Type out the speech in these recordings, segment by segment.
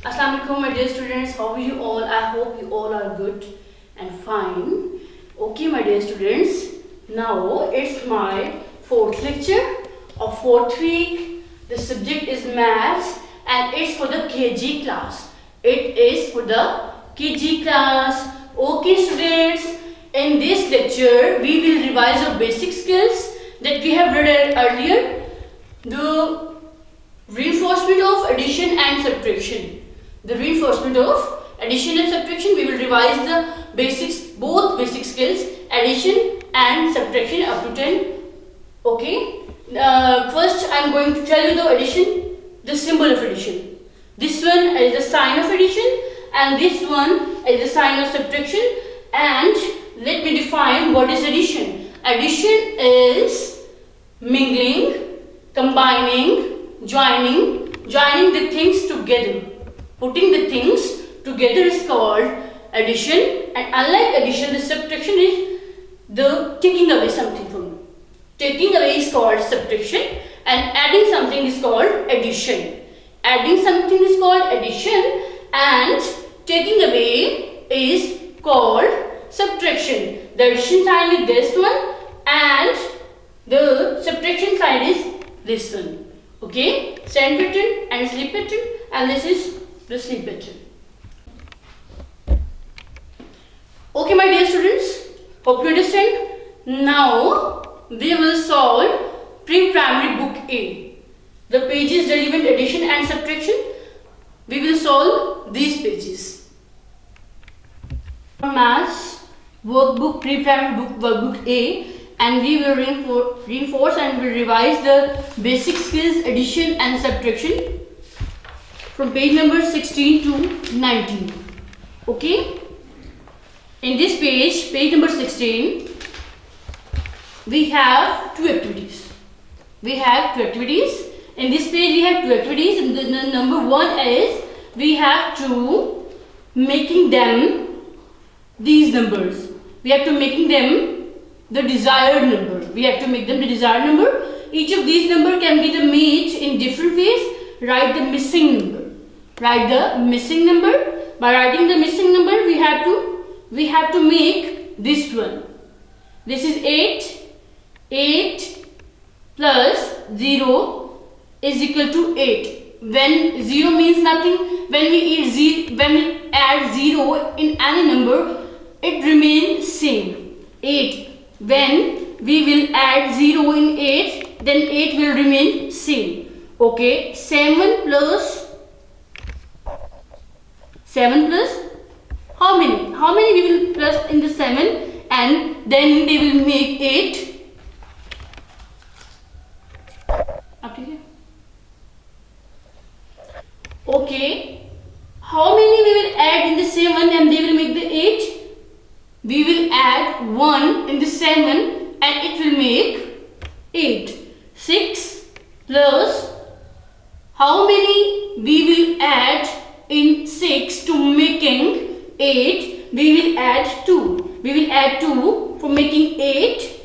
Assalamu alaikum, my dear students. How are you all? I hope you all are good and fine. Okay, my dear students. Now it's my fourth lecture of fourth week. The subject is maths and it's for the KG class. It is for the KG class. Okay, students. In this lecture, we will revise our basic skills that we have read earlier. The reinforcement of addition and subtraction. The reinforcement of addition and subtraction. We will revise the basics, both basic skills, addition and subtraction up to 10. Okay. First, I am going to tell you the addition, the symbol of addition. This one is the sign of addition, and this one is the sign of subtraction. And let me define what is addition. Addition is mingling, combining, joining the things together. Putting the things together is called addition, and unlike addition, the subtraction is the taking away something from you. Taking away is called subtraction, and adding something is called addition. Adding something is called addition, and taking away is called subtraction. The addition sign is this one, and the subtraction sign is this one. Okay, stand pattern and sleep pattern, and this is the sleep pattern. Okay, my dear students, hope you understand. Now we will solve pre-primary book A. The pages relevant addition and subtraction. We will solve these pages. Maths workbook, pre-primary book, workbook A, and we will reinforce and will revise the basic skills addition and subtraction from page number 16 to 19. Okay. In this page number 16, we have two activities. In this page, we have two activities. And the number one is we have to making them these numbers. We have to making them the desired number. We have to make them the desired number. Each of these number can be the made in different ways. Write the missing number. Write the missing number. By writing the missing number, we have to make this one. This is 8. 8 plus 0 is equal to 8. When 0 means nothing, when we add 0 in any number, it remains same. 8. When we will add 0 in 8, then 8 will remain same. Okay. 7 plus how many? How many we will plus in the 7, and then they will make 8. Okay. How many we will add in the 7 and they will make the 8? We will add 1 in the 7 and it will make 8. 6 plus how many we will add in 6 to making 8? We will add 2. We will add 2 for making 8.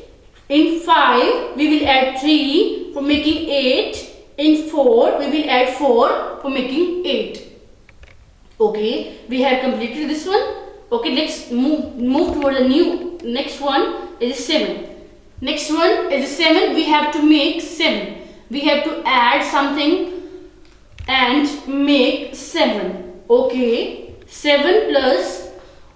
In 5 we will add 3 for making 8. In 4 we will add 4 for making 8. Okay, we have completed this one. Okay, let's move toward the next one is 7. Next one is 7. We have to make 7. We have to add something and make 7. Okay, 7 plus.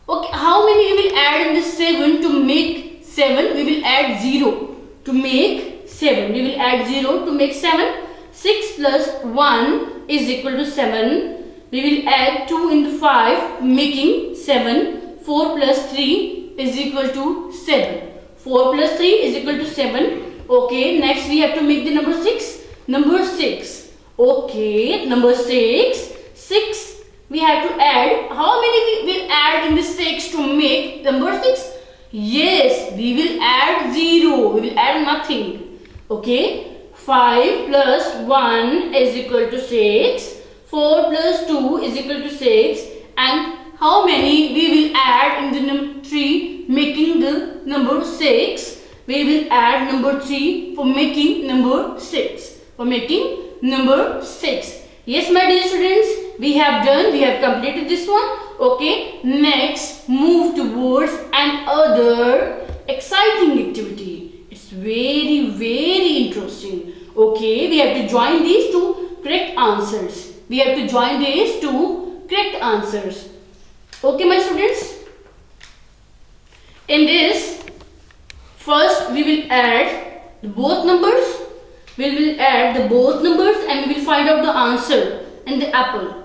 Okay, how many we will add in the 7 to make 7? We will add 0 to make 7. We will add 0 to make 7. 6 plus 1 is equal to 7. We will add 2 into 5 making 7. 4 plus 3 is equal to 7. 4 plus 3 is equal to 7. Okay, next we have to make the number 6. Number 6. Okay, number 6. 6 we have to add. How many we will add in the 6 to make number 6? Yes, we will add 0. We will add nothing. Okay. 5 plus 1 is equal to 6. 4 plus 2 is equal to 6. And how many we will add in the number 3 making the number 6? We will add number 3 for making number 6. Yes, my dear students, we have done, we have completed this one. Okay, next move towards another exciting activity. It's very, very interesting. Okay, we have to join these two correct answers. We have to join these two correct answers. Okay, my students. In this, first we will add both numbers. We will add the both numbers and we will find out the answer in the apple.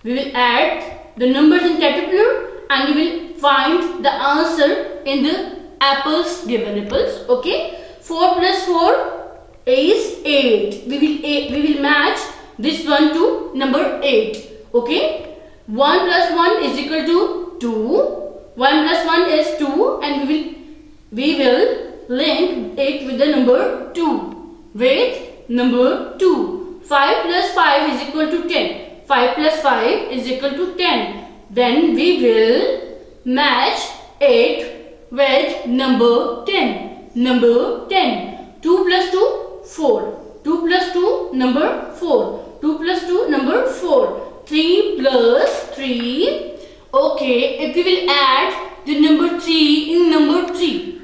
We will add the numbers in caterpillar and we will find the answer in the apples, given apples. Okay, 4 plus 4 is 8. We will match this one to number 8. Okay, 1 plus 1 is equal to 2. 1 plus 1 is 2 and we will link it with the number 2. With number 2. 5 plus 5 is equal to 10. 5 plus 5 is equal to 10. Then we will match it with number 10. Number 10. 2 plus 2, 4. 2 plus 2, number 4. 2 plus 2, number 4. 3 plus 3. Okay, if we will add the number 3 in number 3,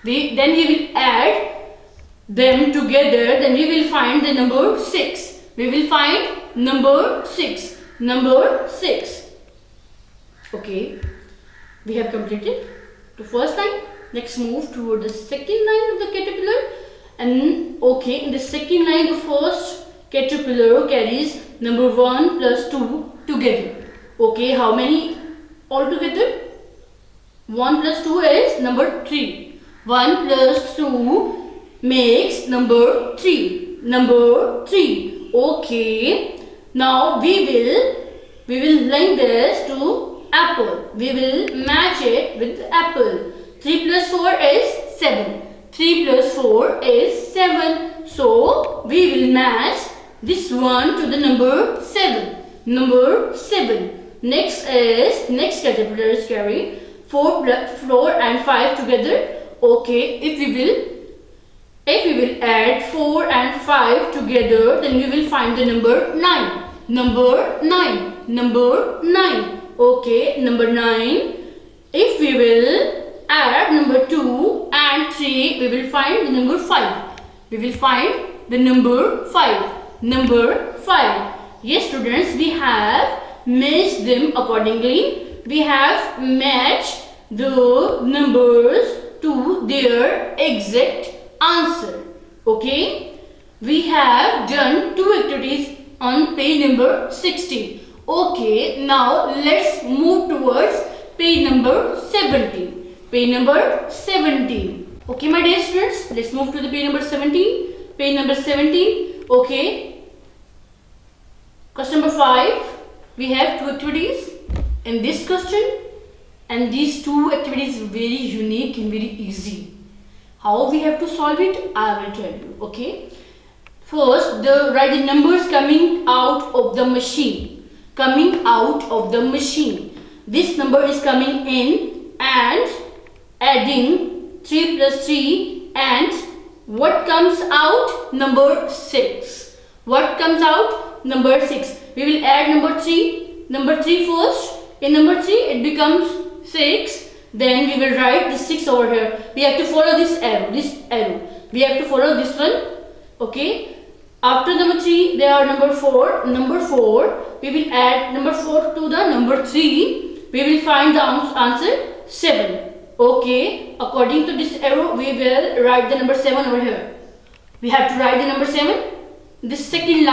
then we will add them together, then we will find the number 6. We will find number 6. Number 6. Okay, we have completed the first line. Let's move toward the second line of the caterpillar. And okay, in the second line, the first caterpillar carries number 1 plus 2 together. Okay, how many altogether? 1 plus 2 is number 3. 1 plus 2 makes number 3. Number 3. Okay. Now we will link this to apple. We will match it with apple. 3 plus 4 is 7. 3 plus 4 is 7. So we will match this one to the number 7. Number 7. Next caterpillar is carry 4 and 5 together. Okay, if we will add 4 and 5 together, then we will find the number 9. Number 9. Number 9. Okay, number 9. If we will add number 2 and 3, we will find the number 5. We will find the number 5. Number 5. Yes, students, we have matched them accordingly. We have matched the numbers to their exact answer. Okay, we have done two activities on page number 16. Okay, now let's move towards page number 17. Page number 17. Okay, my dear students, let's move to the page number 17. Page number 17. Okay, question number 5. We have two activities in this question, and these two activities are very unique and very easy. How we have to solve it, I will tell you. Okay, first write the numbers coming out of the machine. Coming out of the machine. This number is coming in and adding 3 plus 3, and what comes out? Number 6. What comes out? Number 6. We will add number 3. Number 3 first. In number 3 it becomes 6. Then we will write the 6 over here. We have to follow this arrow. We have to follow this one. Okay. After number 3, there are number 4. Number 4, we will add number 4 to the number 3. We will find the answer 7. Okay. According to this arrow, we will write the number 7 over here. We have to write the number 7. This second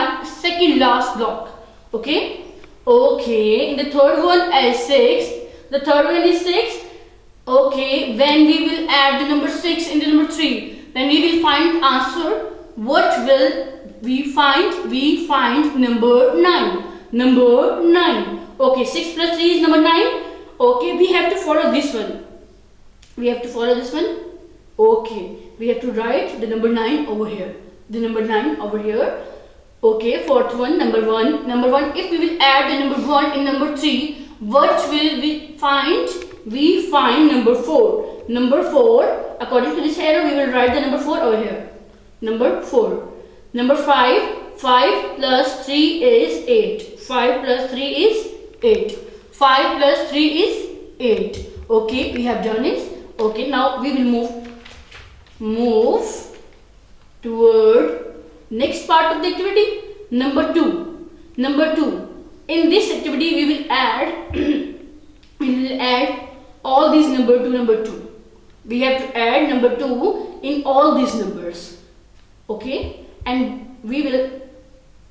last block. Okay. Okay. In the third one is 6. The third one is 6. Okay, when we will add the number 6 in the number 3, then we will find answer. What will we find? We find number 9. Number 9. Okay, 6 plus 3 is number 9. Okay, we have to follow this one. We have to follow this one. Okay, we have to write the number 9 over here. The number 9 over here. Okay, fourth one, number 1. Number 1, if we will add the number 1 in number 3, what will we find? We find number 4. Number 4, according to this arrow, we will write the number 4 over here. Number 4. Number 5, 5 plus 3 is 8. 5 plus 3 is 8. 5 plus 3 is 8. Okay, we have done it. Okay, now we will move toward next part of the activity. Number 2. In this activity we will add all these number to number 2. We have to add number 2 in all these numbers. Okay, and we will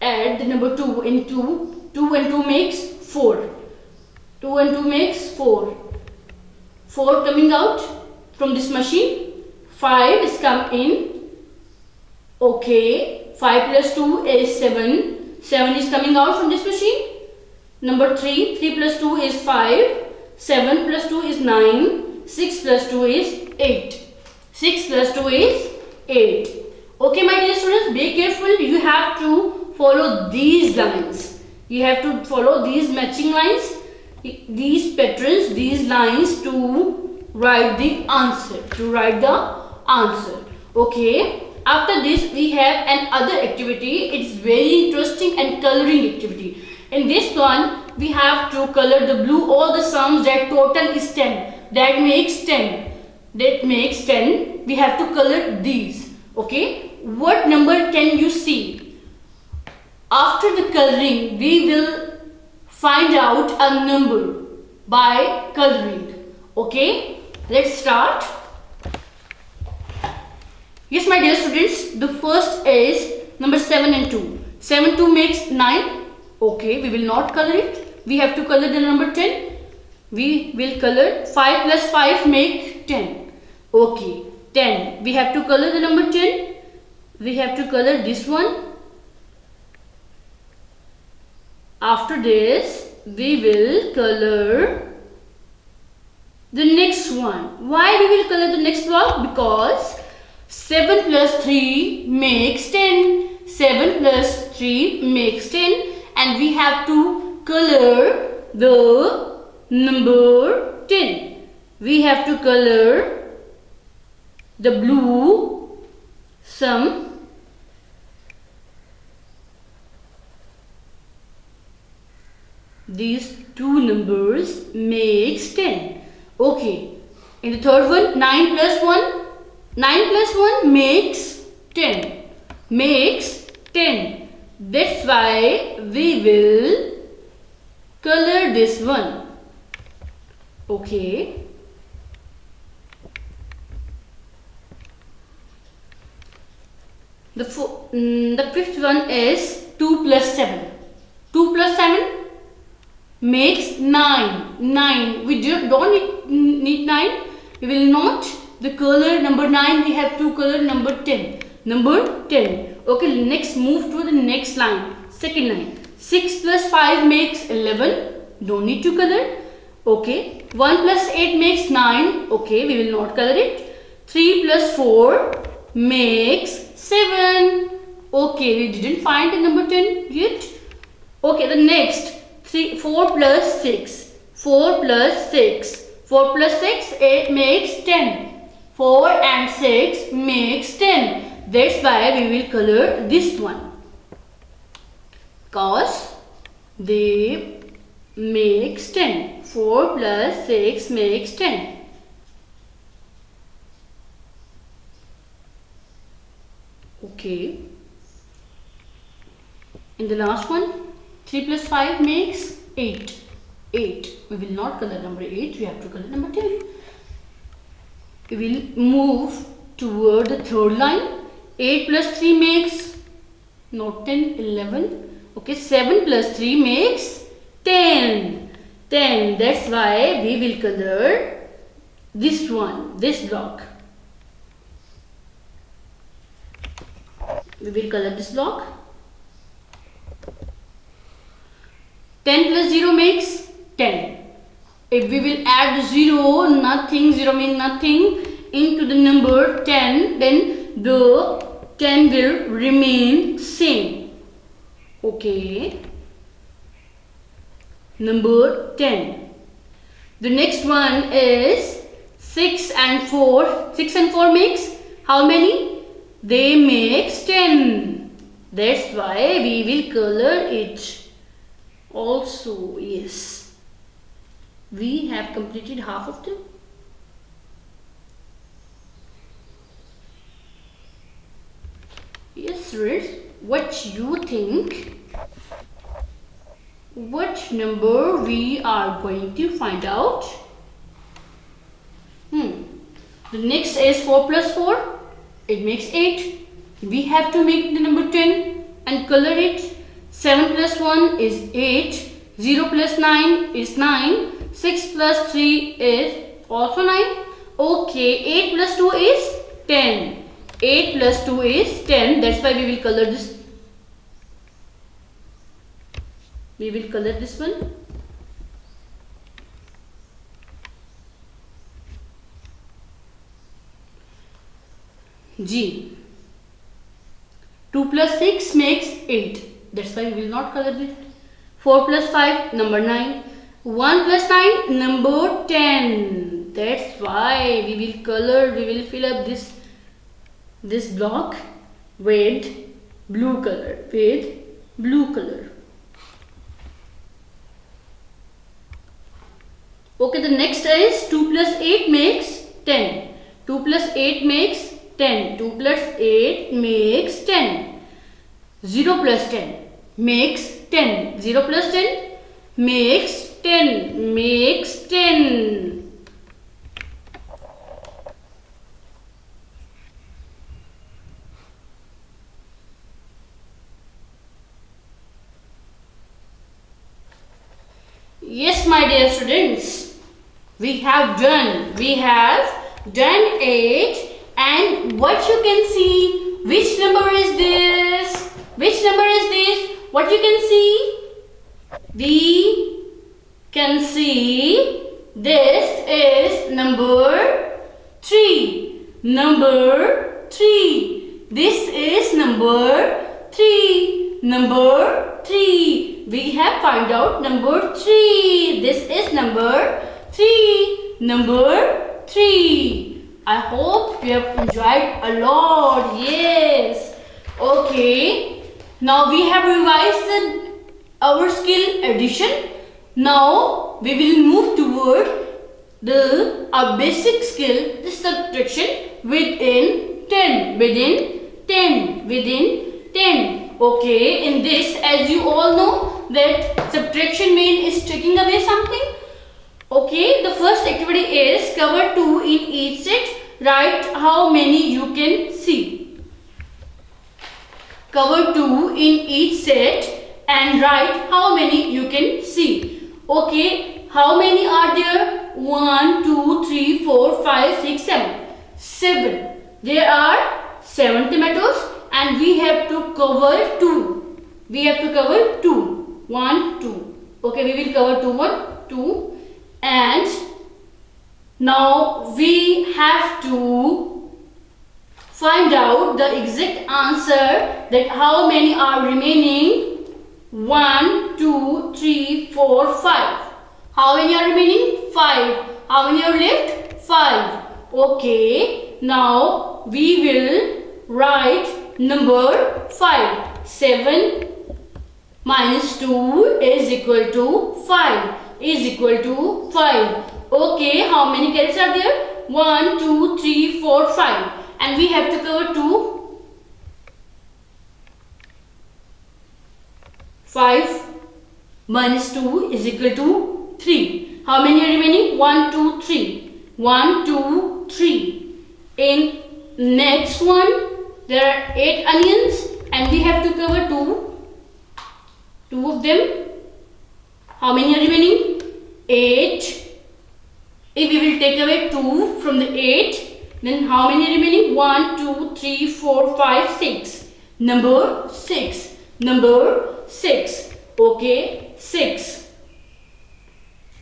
add the number 2 in 2. 2 and 2 makes 4. 2 and 2 makes 4. 4 coming out from this machine. 5 is come in. Okay, 5 plus 2 is 7. 7 is coming out from this machine. Number 3. 3 plus 2 is 5. 7 plus 2 is 9. 6 plus 2 is 8. 6 plus 2 is 8. Okay, my dear students, be careful. You have to follow these lines. You have to follow these matching lines, these patterns, these lines to write the answer. Okay. After this, we have another activity. It's very interesting and coloring activity. In this one, we have to color the blue all the sums that total is 10. That makes 10. We have to color these. Okay. What number can you see? After the coloring, we will find out a number by coloring. Okay. Let's start. Yes, my dear students, the first is number 7 and 2. 7 2 makes 9. Okay, we will not color it. We have to color the number 10. We will color 5 plus 5 make 10. Okay, 10. We have to color the number 10. We have to color this one. After this, we will color the next one. Why we will color the next block? Because 7 plus 3 makes 10. 7 plus 3 makes 10. And we have to color the number 10. We have to color the blue sum. These two numbers makes 10. Okay. In the third one, 9 plus 1. 9 plus 1 makes 10. Makes 10. That's why we will color this one. Okay. The fifth one is 2 plus 7. 2 plus 7 makes 9. 9. We don't need 9. We will not. The color number 9, we have to color number 10. Number 10. Okay, next move to the next line. Second line. 6 plus 5 makes 11. Don't need to color. Okay. 1 plus 8 makes 9. Okay, we will not color it. 3 plus 4 makes 7. Okay, we didn't find the number 10 yet. Okay, the next. 4 plus 6. 4 plus 6. 4 plus 6 8 makes 10. 4 and 6 makes 10. That's why we will color this one. Because they makes 10. 4 plus 6 makes 10. Okay. In the last one, 3 plus 5 makes 8. 8. We will not color number 8. We have to color number 10. We will move toward the third line. 8 plus 3 makes not 10, 11. Okay, 7 plus 3 makes 10. 10. That's why we will color this one, this block. We will color this block. 10 plus 0 makes 10. If we will add 0, nothing, 0 means nothing, into the number 10, then the 10 will remain same. Okay. Number 10. The next one is 6 and 4. 6 and 4 makes how many? They makes 10. That's why we will color it. also. Yes, we have completed half of them. Yes, Riz, what you think? What number we are going to find out? The next is 4 plus 4. It makes 8. We have to make the number 10 and color it. 7 plus 1 is 8. 0 plus 9 is 9. 6 plus 3 is also 9. Okay, 8 plus 2 is 10. 8 plus 2 is 10. That's why we will color this. We will color this one. G. 2 plus 6 makes 8. That's why we will not color this. 4 plus 5, number 9. 1 plus 9, number 10. That's why we will color, we will fill up this block with blue color. Okay, the next is 2 plus 8 makes 10. 2 plus 8 makes 10. 2 plus 8 makes 10. 0 plus 10 makes 10. 0 plus 10 makes 10. Makes 10. Yes, my dear students, we have done 8, and what you can see, which number is this? Which number is this? What you can see? We can see this is number 3. Number 3. This is number 3. Number 3. We have found out number 3. This is number 3. Number 3. I hope you have enjoyed a lot. Yes. Okay. Now we have revised our skill addition. Now we will move toward our basic skill, the subtraction within 10. Within 10. Okay. In this, as you all know, that subtraction means taking away something. Okay, the first activity is cover 2 in each set. Write how many you can see. Cover 2 in each set and write how many you can see. Okay, how many are there? 1, 2, 3, 4, 5, 6, 7. 7. There are 7 tomatoes and we have to cover 2. We have to cover 2. 1, 2. Okay, we will cover 2, 1, 2. And now we have to find out the exact answer, that how many are remaining. 1, 2, 3, 4, 5. How many are remaining? 5. How many are left? 5. Okay, now we will write number 5. 7 minus 2 is equal to 5. Is equal to 5. Okay, how many carrots are there? 1, 2, 3, 4, 5. And we have to cover 2. 5 minus 2 is equal to 3. How many are remaining? 1, 2, 3. 1, 2, 3. In next one, there are 8 onions and we have to cover 2. 2 of them. How many are remaining? 8. If we will take away 2 from the 8, then how many are remaining? 1, 2, 3, 4, 5, 6. Number 6. Number 6. Okay, 6.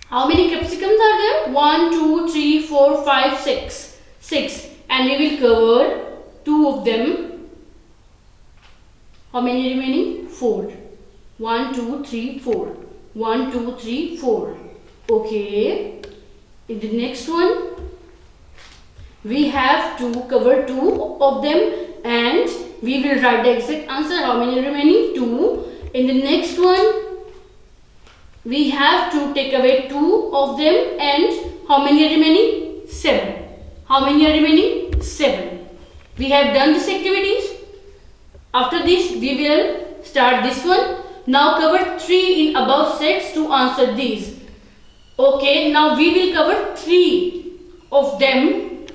How many capsicums are there? 1, 2, 3, 4, 5, 6. 6. And we will cover 2 of them. How many remaining? 4. 1, 2, 3, 4. 1, 2, 3, 4. Okay. In the next one, we have to cover 2 of them and we will write the exact answer. How many remaining? 2. In the next one, we have to take away 2 of them, and how many are remaining? 7. How many are remaining? 7. We have done this activities. After this we will start this one. Now cover 3 in above sets to answer these. Okay, now we will cover 3 of them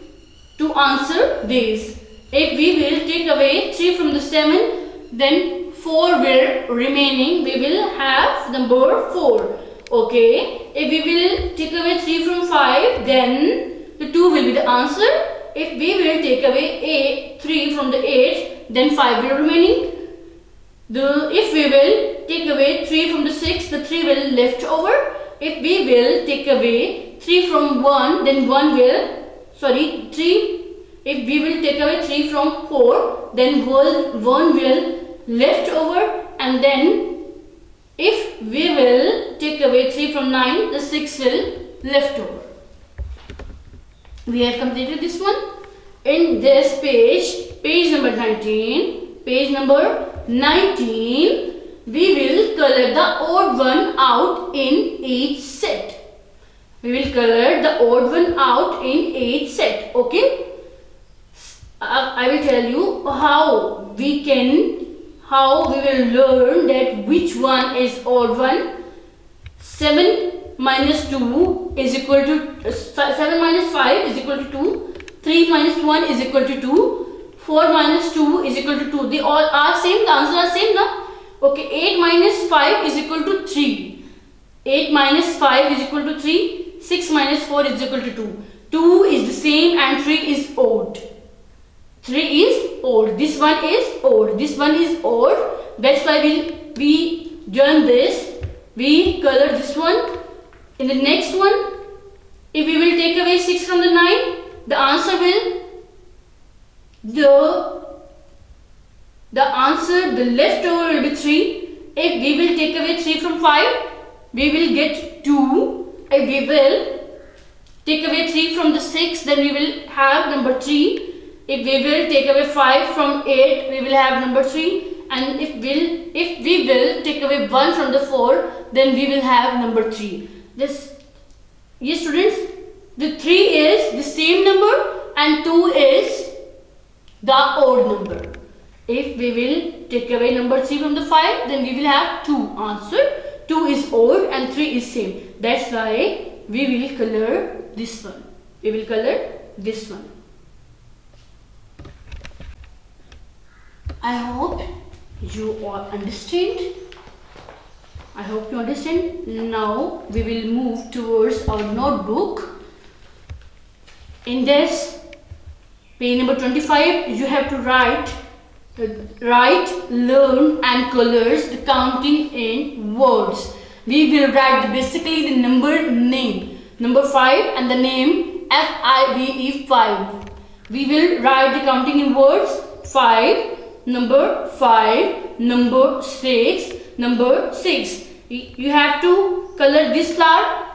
to answer these. If we will take away 3 from the 7, then 4 will remaining. We will have number 4. Okay, if we will take away 3 from 5, then the 2 will be the answer. If we will take away 3 from the 8, then 5 will remaining. If we will take away 3 from the 6, the 3 will left over. If we will take away 3 from 1, then 1 will, 3. If we will take away 3 from 4, then 1 will left over. And then if we will take away 3 from 9, the 6 will left over. We have completed this one. In this page number 19, we will color the odd one out in each set. We will color the odd one out in each set. Okay. I will tell you how we will learn that which one is odd one. 7 minus 2 is equal to 7 minus 5 is equal to 2. 3 minus 1 is equal to 2. 4 minus 2 is equal to 2. They all are same. The answer are same now. Okay, 8 minus 5 is equal to 3. 8 minus 5 is equal to 3. 6 minus 4 is equal to 2. 2 is the same and 3 is odd. 3 is odd. This one is odd. This one is odd. That's why we done this. We color this one. In the next one, if we will take away 6 from the 9, the answer will the leftover will be 3. If we will take away 3 from 5, we will get 2. If we will take away 3 from the 6, then we will have number 3. If we will take away 5 from 8, we will have number 3. And if we will take away 1 from the 4, then we will have number 3. Yes students, the 3 is the same number and 2 is the odd number. If we will take away number 3 from the 5, then we will have 2 answer. 2 is odd and 3 is same. That's why we will color this one. We will color this one. I hope you all understand. I hope you understand. Now we will move towards our notebook. In this page number 25, you have to write, learn and colors the counting in words. We will write basically the number name, number 5 and the name FIVE 5. We will write the counting in words 5, number 5, number 6, number 6. You have to color this flower.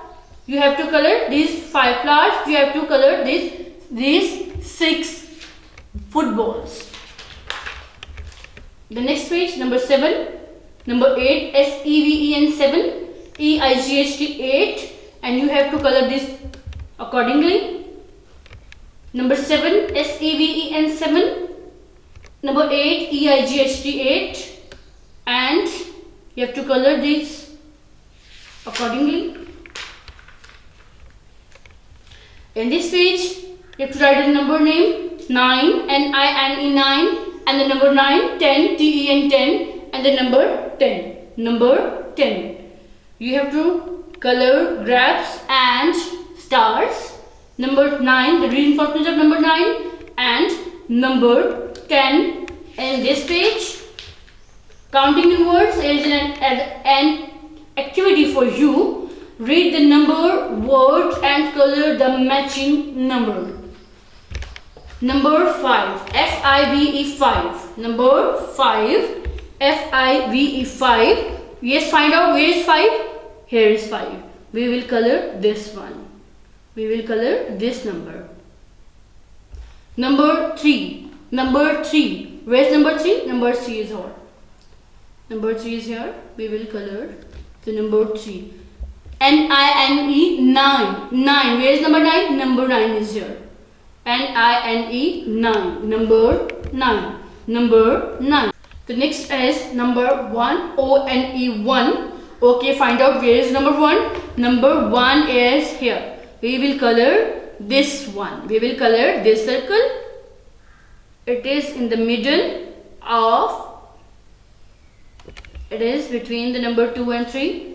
You have to color these 5 flowers. You have to color these 6 footballs. The next page, number 7, number 8, SEVEN 7, EIGHT 8, and you have to color this accordingly. Number 7, SEVEN 7, number 8, EIGHT 8, and you have to color this accordingly. In this page, you have to write the number name 9, NINE 9, and the number 9, 10, TEN 10, and the number 10. Number 10. You have to color graphs and stars. Number 9, the reinforcement of number 9, and number 10. In this page, counting in words is an activity for you. Read the number, word, and color the matching number. Number 5, FIVE 5. Number 5, FIVE 5. Yes, find out where is 5. Here is 5. We will color this one. We will color this number. Number 3. Number 3. Where is number 3? Number 3 is here. Number 3 is here. We will color the number 3. N-I-N-E, 9. 9. Where is number 9? Number 9 is here. N-I-N-E, 9. Number 9. Number 9. The next is number 1. O-N-E, 1. Okay, find out where is number 1. Number 1 is here. We will color this one. We will color this circle. It is in the middle of, it is between the number 2 and 3.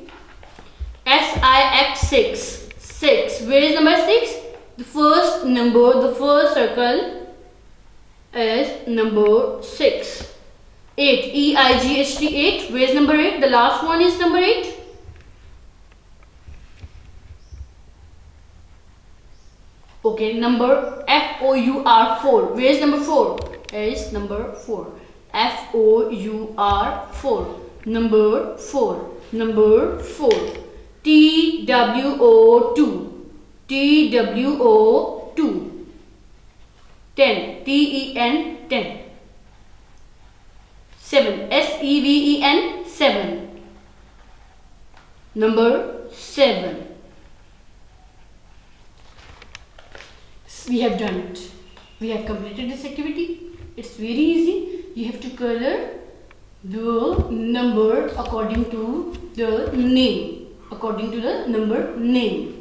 S-I-X, 6. 6. Where is number 6? The first number, the first circle is number 6. 8. E-I-G-H-T, 8. Where is number 8? The last one is number 8. Okay, number F-O-U-R, 4. Where is number 4? Is number 4. F-O-U-R, 4. Number 4. Number 4. T-W-O-2. T-W-O-2. 10. T-E-N, 10. 7. S-E-V-E-N, 7. Number 7. We have done it. We have completed this activity. It's very easy. You have to color the number according to the name. According to the number name.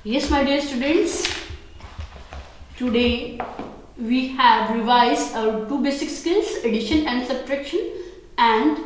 Yes, my dear students. Today we have revised our 2 basic skills, addition and subtraction, and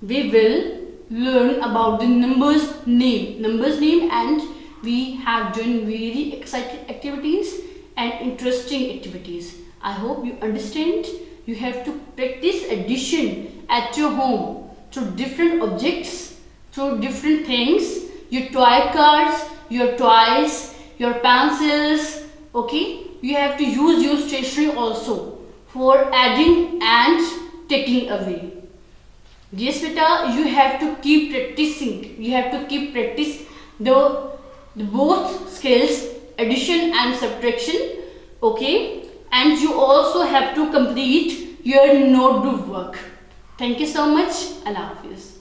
we will learn about the numbers name. And we have done very exciting activities and interesting activities. I hope you understand. You have to practice addition at your home through different objects, through different things, your toy cars, your toys, your pencils. Okay, you have to use your stationery also for adding and taking away. Yes, beta, you have to keep practicing. You have to keep practice the both skills, addition and subtraction. Okay, and you also have to complete your notebook work. Thank you so much. Allah Hafiz.